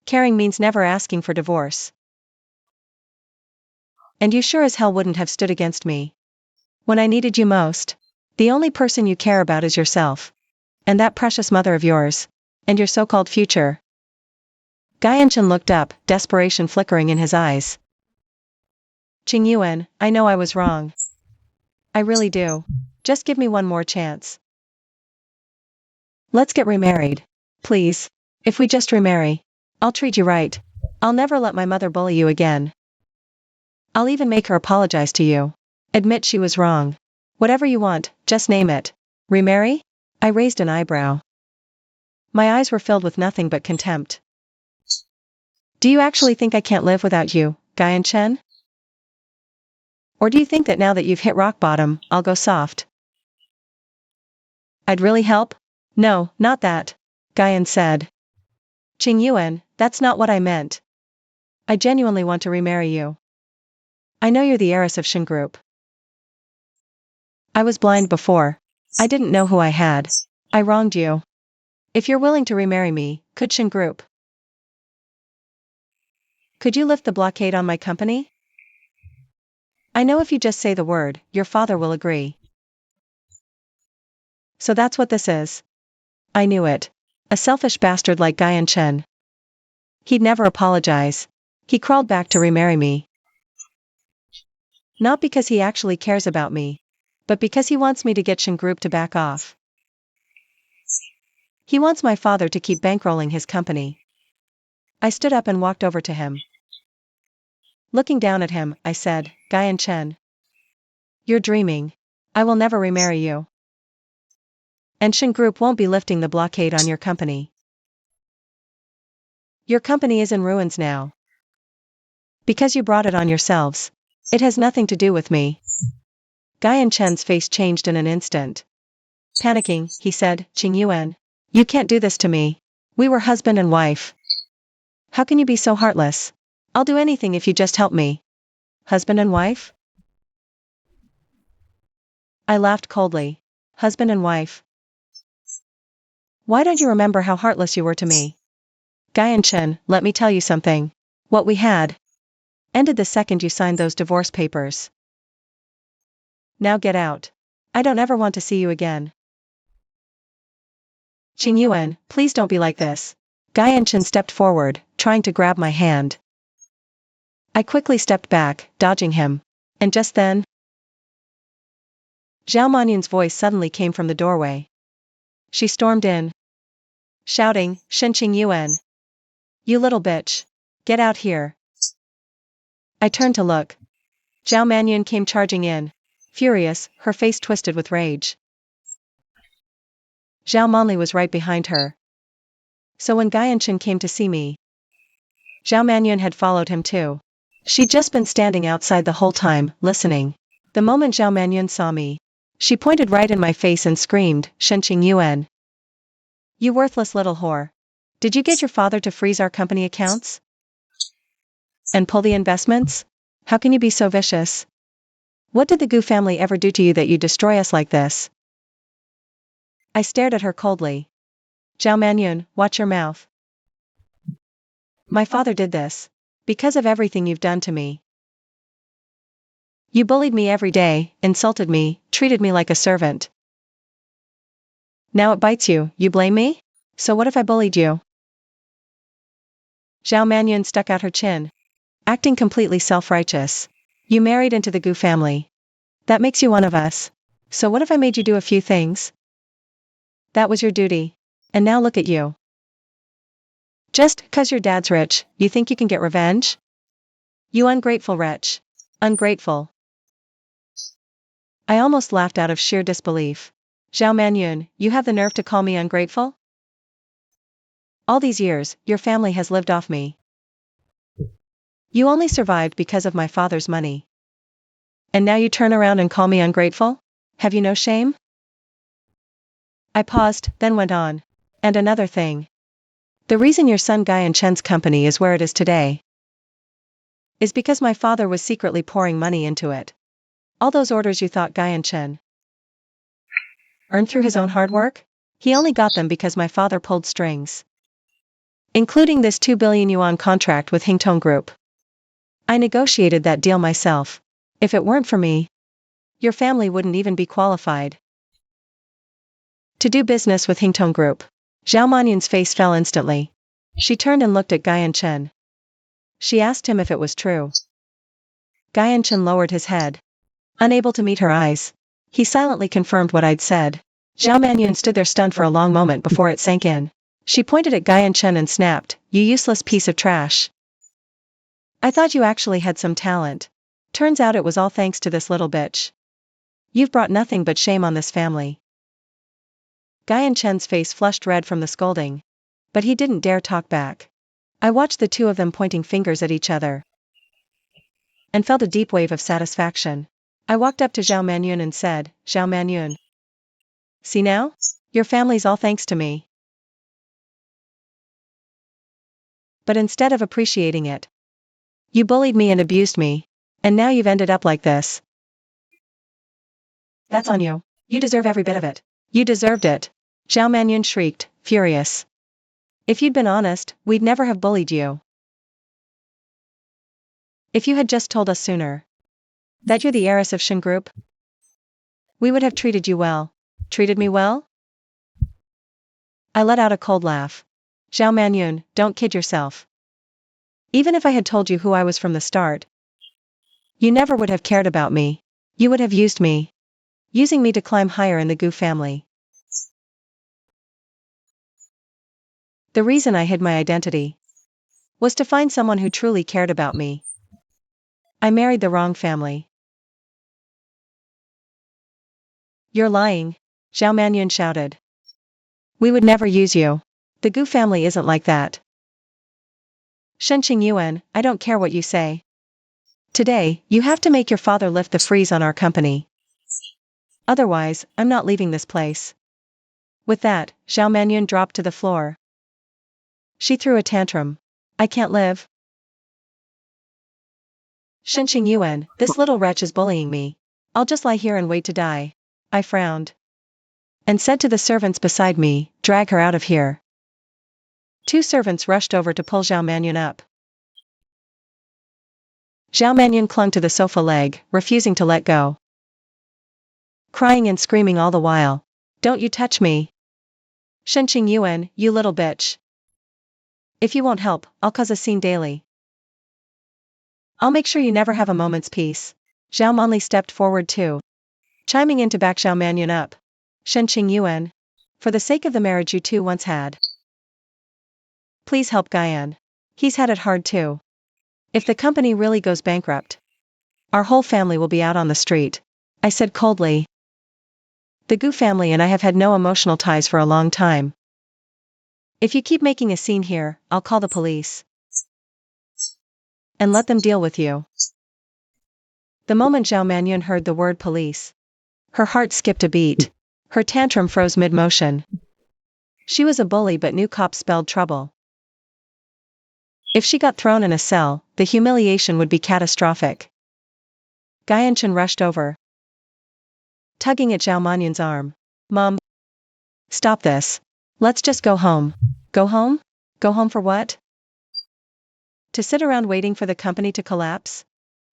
Caring means never asking for divorce. And you sure as hell wouldn't have stood against me when I needed you most. The only person you care about is yourself. And that precious mother of yours. And your so-called future. Guyan Chen looked up, desperation flickering in his eyes. Qing Yuan, I know I was wrong. I really do. Just give me one more chance. Let's get remarried. Please. If we just remarry, I'll treat you right. I'll never let my mother bully you again. I'll even make her apologize to you. Admit she was wrong. Whatever you want, just name it. Remarry? I raised an eyebrow. My eyes were filled with nothing but contempt. Do you actually think I can't live without you, Guyan Chen? Or do you think that now that you've hit rock bottom, I'll go soft? I'd really help? No, not that, Guyan said. Qing Yuan, that's not what I meant. I genuinely want to remarry you. I know you're the heiress of Shin Group. I was blind before. I didn't know who I had. I wronged you. If you're willing to remarry me, could Shin Group? Could you lift the blockade on my company? I know if you just say the word, your father will agree. So that's what this is. I knew it. A selfish bastard like Guyan Chen. He'd never apologize. He crawled back to remarry me. Not because he actually cares about me, but because he wants me to get Shin Group to back off. He wants my father to keep bankrolling his company. I stood up and walked over to him. Looking down at him, I said, Guyan Chen. You're dreaming. I will never remarry you. And Shin Group won't be lifting the blockade on your company. Your company is in ruins now. Because you brought it on yourselves. It has nothing to do with me. Guyan Chen's face changed in an instant. Panicking, he said, Qing Yuan. You can't do this to me. We were husband and wife. How can you be so heartless? I'll do anything if you just help me. Husband and wife? I laughed coldly. Husband and wife. Why don't you remember how heartless you were to me? Guyan Chen, let me tell you something. What we had ended the second you signed those divorce papers. Now get out. I don't ever want to see you again. Qing Yuan, please don't be like this. Guyan Chen stepped forward, trying to grab my hand. I quickly stepped back, dodging him. And just then, Zhao Manyun's voice suddenly came from the doorway. She stormed in, shouting, Shen Qing Yuan. You little bitch. Get out here. I turned to look. Zhao Manyun came charging in. Furious, her face twisted with rage. Zhao Manli was right behind her. So when Guyan Chen came to see me, Zhao Manyun had followed him too. She'd just been standing outside the whole time, listening. The moment Zhao Manyun saw me, she pointed right in my face and screamed, Shen Qing Yuan. You worthless little whore. Did you get your father to freeze our company accounts? And pull the investments? How can you be so vicious? What did the Gu family ever do to you that you destroy us like this? I stared at her coldly. Zhao Manyun, watch your mouth. My father did this. Because of everything you've done to me. You bullied me every day, insulted me, treated me like a servant. Now it bites you, you blame me? So what if I bullied you? Zhao Manyun stuck out her chin. Acting completely self-righteous. You married into the Gu family. That makes you one of us. So what if I made you do a few things? That was your duty. And now look at you. Just 'cause your dad's rich, you think you can get revenge? You ungrateful wretch. Ungrateful. I almost laughed out of sheer disbelief. Zhao Manyun, you have the nerve to call me ungrateful? All these years, your family has lived off me. You only survived because of my father's money. And now you turn around and call me ungrateful? Have you no shame? I paused, then went on. And another thing. The reason your son Guyan Chen's company is where it is today is because my father was secretly pouring money into it. All those orders you thought Guyan Chen earned through his own hard work? He only got them because my father pulled strings. Including this 2 billion yuan contract with Hingtong Group. I negotiated that deal myself. If it weren't for me, your family wouldn't even be qualified to do business with Hingtong Group. Zhao Manyun's face fell instantly. She turned and looked at Guyan Chen. She asked him if it was true. Guyan Chen lowered his head. Unable to meet her eyes, he silently confirmed what I'd said. Zhao Manyun stood there stunned for a long moment before it sank in. She pointed at Guyan Chen and snapped, you useless piece of trash. I thought you actually had some talent. Turns out it was all thanks to this little bitch. You've brought nothing but shame on this family. Guyan Chen's face flushed red from the scolding. But he didn't dare talk back. I watched the two of them pointing fingers at each other. And felt a deep wave of satisfaction. I walked up to Zhao Manyun and said, Zhao Manyun. See now? Your family's all thanks to me. But instead of appreciating it, you bullied me and abused me. And now you've ended up like this. That's on you. You deserve every bit of it. You deserved it. Zhao Manyun shrieked, furious. If you'd been honest, we'd never have bullied you. If you had just told us sooner that you're the heiress of Shin Group, we would have treated you well. Treated me well? I let out a cold laugh. Zhao Manyun, don't kid yourself. Even if I had told you who I was from the start, you never would have cared about me. You would have used me. Using me to climb higher in the Gu family. The reason I hid my identity was to find someone who truly cared about me. I married the wrong family. You're lying, Zhao Manyun shouted. We would never use you. The Gu family isn't like that. Shenqing Yuan, I don't care what you say. Today, you have to make your father lift the freeze on our company. Otherwise, I'm not leaving this place. With that, Zhao Manyun dropped to the floor. She threw a tantrum. I can't live. Shenqing Yuan, this little wretch is bullying me. I'll just lie here and wait to die. I frowned. And said to the servants beside me, drag her out of here. 2 servants rushed over to pull Zhao Manyun up. Zhao Manyun clung to the sofa leg, refusing to let go. Crying and screaming all the while. Don't you touch me. Shenqing Yuan, you little bitch. If you won't help, I'll cause a scene daily. I'll make sure you never have a moment's peace. Zhao Manli stepped forward too, chiming in to back Zhao Manyun up. Shenqing Yuan. For the sake of the marriage you two once had. Please help Guyan. He's had it hard too. If the company really goes bankrupt, our whole family will be out on the street. I said coldly. The Gu family and I have had no emotional ties for a long time. If you keep making a scene here, I'll call the police. And let them deal with you. The moment Zhao Manyun heard the word police, her heart skipped a beat. Her tantrum froze mid-motion. She was a bully but knew cops spelled trouble. If she got thrown in a cell, the humiliation would be catastrophic. Guyanshan rushed over, tugging at Zhao Manyun's arm. Mom, stop this. Let's just go home. Go home? Go home for what? To sit around waiting for the company to collapse?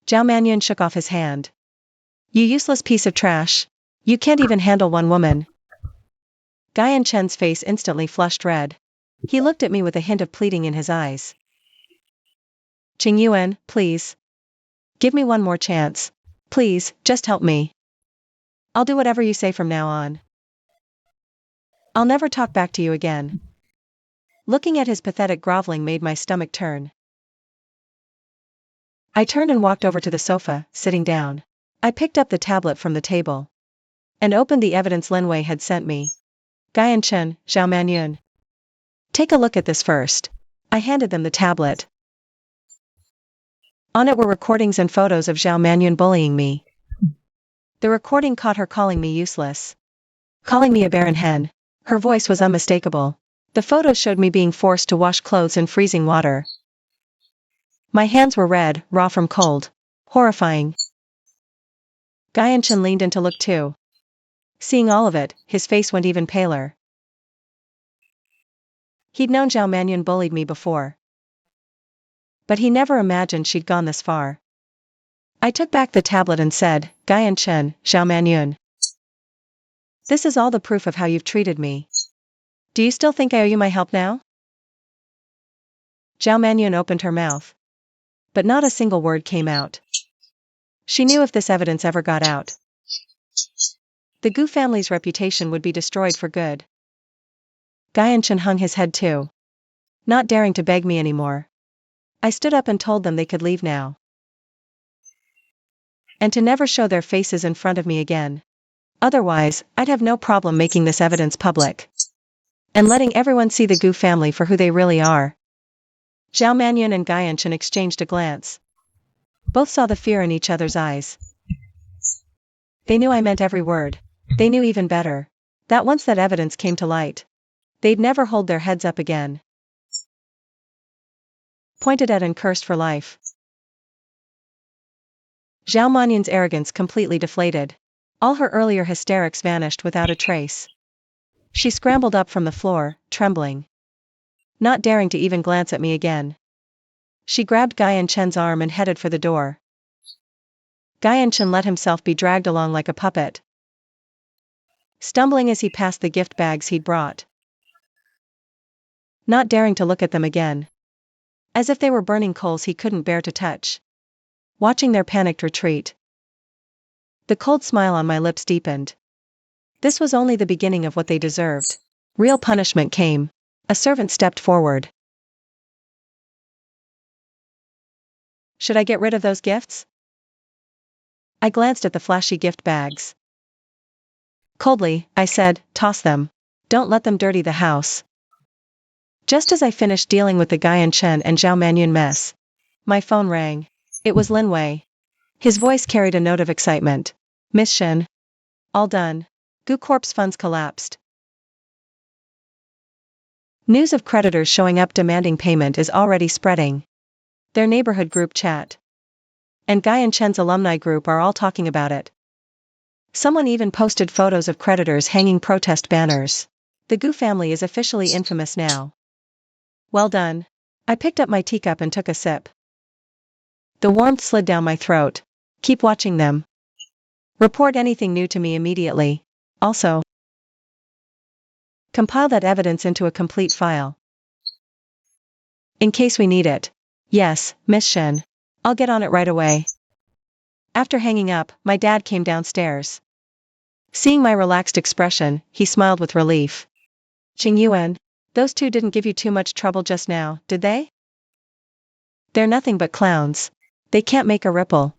Zhao Manyun shook off his hand. You useless piece of trash. You can't even handle one woman. Guyan Chen's face instantly flushed red. He looked at me with a hint of pleading in his eyes. Qing Yuan, please. Give me one more chance. Please, just help me. I'll do whatever you say from now on. I'll never talk back to you again. Looking at his pathetic groveling made my stomach turn. I turned and walked over to the sofa, sitting down. I picked up the tablet from the table and opened the evidence Lin Wei had sent me. Guyan Chen, Zhao Manyun. Take a look at this first. I handed them the tablet. On it were recordings and photos of Zhao Manyun bullying me. The recording caught her calling me useless. Calling me a barren hen. Her voice was unmistakable. The photos showed me being forced to wash clothes in freezing water. My hands were red, raw from cold. Horrifying. Guyan Chen leaned in to look too. Seeing all of it, his face went even paler. He'd known Zhao Manyun bullied me before. But he never imagined she'd gone this far. I took back the tablet and said, Guyan Chen, Zhao Manyun. This is all the proof of how you've treated me. Do you still think I owe you my help now? Zhao Manyun opened her mouth. But not a single word came out. She knew if this evidence ever got out, the Gu family's reputation would be destroyed for good. Guyan Chen hung his head too, not daring to beg me anymore. I stood up and told them they could leave now. And to never show their faces in front of me again. Otherwise, I'd have no problem making this evidence public. And letting everyone see the Gu family for who they really are. Zhao Manyun and Guyan Chen exchanged a glance. Both saw the fear in each other's eyes. They knew I meant every word. They knew even better that once that evidence came to light, they'd never hold their heads up again. Pointed at and cursed for life. Zhao Manyun's arrogance completely deflated. All her earlier hysterics vanished without a trace. She scrambled up from the floor, trembling, not daring to even glance at me again. She grabbed Guyan Chen's arm and headed for the door. Guyan Chen let himself be dragged along like a puppet, stumbling as he passed the gift bags he'd brought, not daring to look at them again, as if they were burning coals he couldn't bear to touch. Watching their panicked retreat, the cold smile on my lips deepened. This was only the beginning of what they deserved. Real punishment came. A servant stepped forward. Should I get rid of those gifts? I glanced at the flashy gift bags. Coldly, I said, toss them. Don't let them dirty the house. Just as I finished dealing with the Guyan Chen and Zhao Manyun mess, my phone rang. It was Lin Wei. His voice carried a note of excitement. Miss Shen. All done. Gu Corp's funds collapsed. News of creditors showing up demanding payment is already spreading. Their neighborhood group chat and Guyan Chen's alumni group are all talking about it. Someone even posted photos of creditors hanging protest banners. The Gu family is officially infamous now. Well done. I picked up my teacup and took a sip. The warmth slid down my throat. Keep watching them. Report anything new to me immediately. Also, compile that evidence into a complete file. In case we need it. Yes, Miss Shen. I'll get on it right away. After hanging up, my dad came downstairs. Seeing my relaxed expression, he smiled with relief. Qing Yuan, those two didn't give you too much trouble just now, did they? They're nothing but clowns. They can't make a ripple.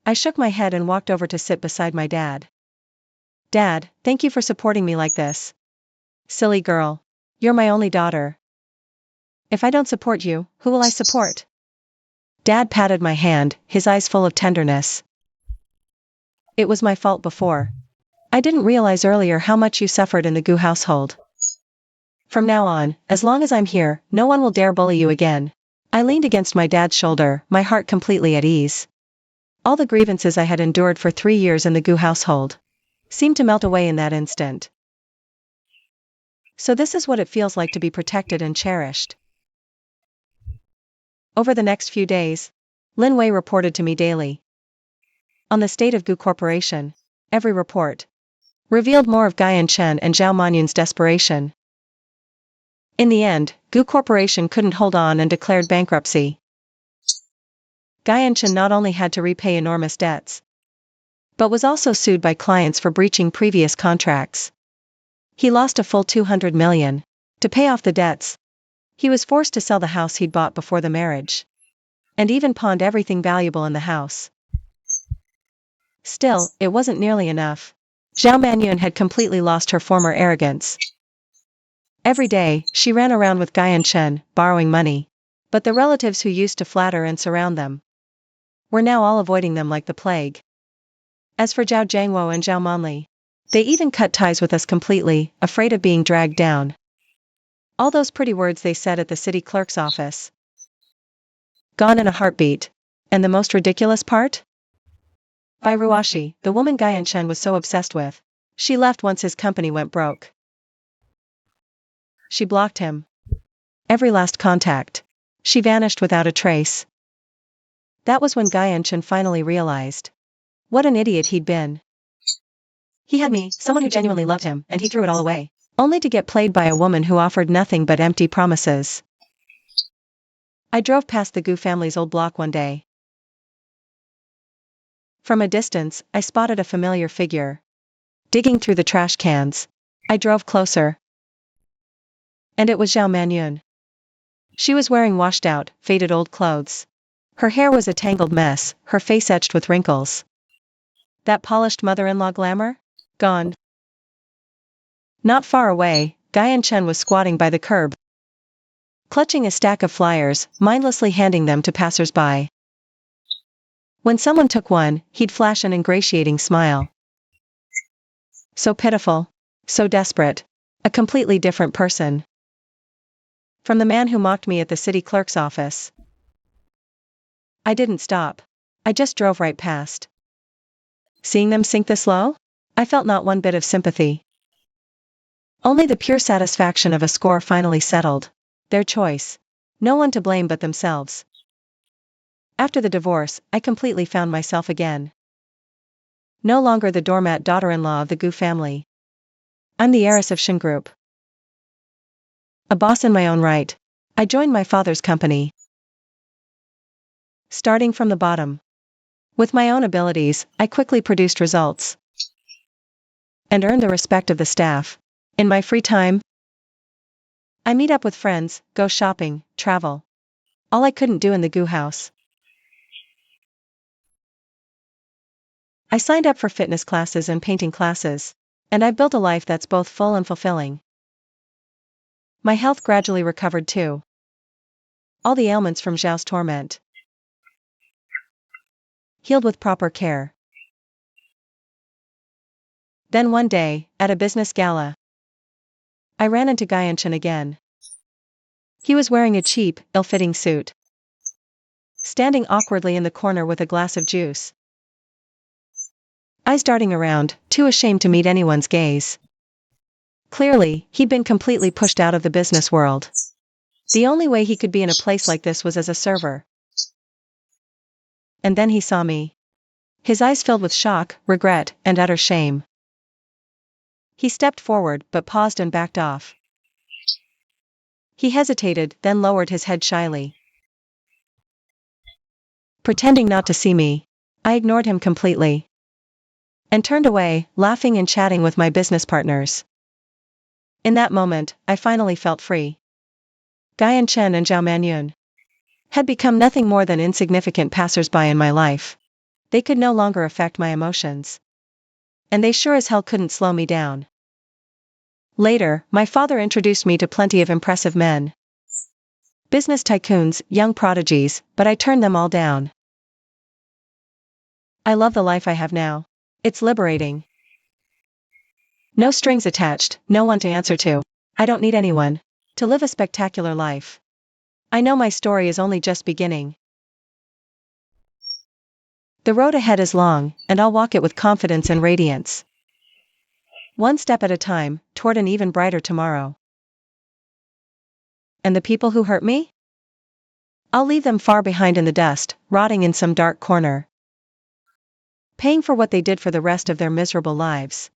I shook my head and walked over to sit beside my dad. Dad, thank you for supporting me like this. Silly girl. You're my only daughter. If I don't support you, who will I support? Dad patted my hand, his eyes full of tenderness. It was my fault before. I didn't realize earlier how much you suffered in the Gu household. From now on, as long as I'm here, no one will dare bully you again. I leaned against my dad's shoulder, my heart completely at ease. All the grievances I had endured for 3 years in the Gu household seemed to melt away in that instant. So this is what it feels like to be protected and cherished. Over the next few days, Lin Wei reported to me daily on the state of Gu Corporation. Every report revealed more of Guyan Chen and Zhao Manyun's desperation. In the end, Gu Corporation couldn't hold on and declared bankruptcy. Guyan Chen not only had to repay enormous debts, but was also sued by clients for breaching previous contracts. He lost a full 200 million. To pay off the debts, he was forced to sell the house he'd bought before the marriage, and even pawned everything valuable in the house. Still, it wasn't nearly enough. Zhao Manyun had completely lost her former arrogance. Every day, she ran around with Guyan Chen, borrowing money. But the relatives who used to flatter and surround them were now all avoiding them like the plague. As for Zhao Jiangwo and Zhao Manli, they even cut ties with us completely, afraid of being dragged down. All those pretty words they said at the city clerk's office, gone in a heartbeat. And the most ridiculous part? By Ruashi, the woman Guyan Chen was so obsessed with, she left once his company went broke. She blocked him. Every last contact. She vanished without a trace. That was when Guyan Chen finally realized what an idiot he'd been. He had me, someone who genuinely loved him, and he threw it all away, only to get played by a woman who offered nothing but empty promises. I drove past the Gu family's old block one day. From a distance, I spotted a familiar figure digging through the trash cans. I drove closer. And it was Zhao Manyun. She was wearing washed-out, faded old clothes. Her hair was a tangled mess, her face etched with wrinkles. That polished mother-in-law glamour? Gone. Not far away, Guyan Chen was squatting by the curb, clutching a stack of flyers, mindlessly handing them to passers-by. When someone took one, he'd flash an ingratiating smile. So pitiful. So desperate. A completely different person from the man who mocked me at the city clerk's office. I didn't stop. I just drove right past. seeing them sink this low? I felt not one bit of sympathy. Only the pure satisfaction of a score finally settled. Their choice. No one to blame but themselves. After the divorce, I completely found myself again. No longer the doormat daughter-in-law of the Gu family. I'm the heiress of Shin Group. A boss in my own right. I joined my father's company. Starting from the bottom. With my own abilities, I quickly produced results. And earned the respect of the staff. In my free time, I meet up with friends, go shopping, travel. All I couldn't do in the Gu house. I signed up for fitness classes and painting classes. And I've built a life that's both full and fulfilling. My health gradually recovered too. All the ailments from Zhao's torment. Healed with proper care. Then one day, at a business gala, I ran into Guyanshan again. He was wearing a cheap, ill-fitting suit. Standing awkwardly in the corner with a glass of juice. Eyes darting around, too ashamed to meet anyone's gaze. Clearly, he'd been completely pushed out of the business world. The only way he could be in a place like this was as a server. And then he saw me. His eyes filled with shock, regret, and utter shame. He stepped forward, but paused and backed off. He hesitated, then lowered his head shyly. Pretending not to see me, I ignored him completely. And turned away, laughing and chatting with my business partners. In that moment, I finally felt free. Guyan Chen and Zhao Manyun had become nothing more than insignificant passers-by in my life. They could no longer affect my emotions. And they sure as hell couldn't slow me down. Later, my father introduced me to plenty of impressive men. Business tycoons, young prodigies, but I turned them all down. I love the life I have now. It's liberating. No strings attached, no one to answer to. I don't need anyone to live a spectacular life. I know my story is only just beginning. The road ahead is long, and I'll walk it with confidence and radiance. One step at a time, toward an even brighter tomorrow. And the people who hurt me? I'll leave them far behind in the dust, rotting in some dark corner. Paying for what they did for the rest of their miserable lives.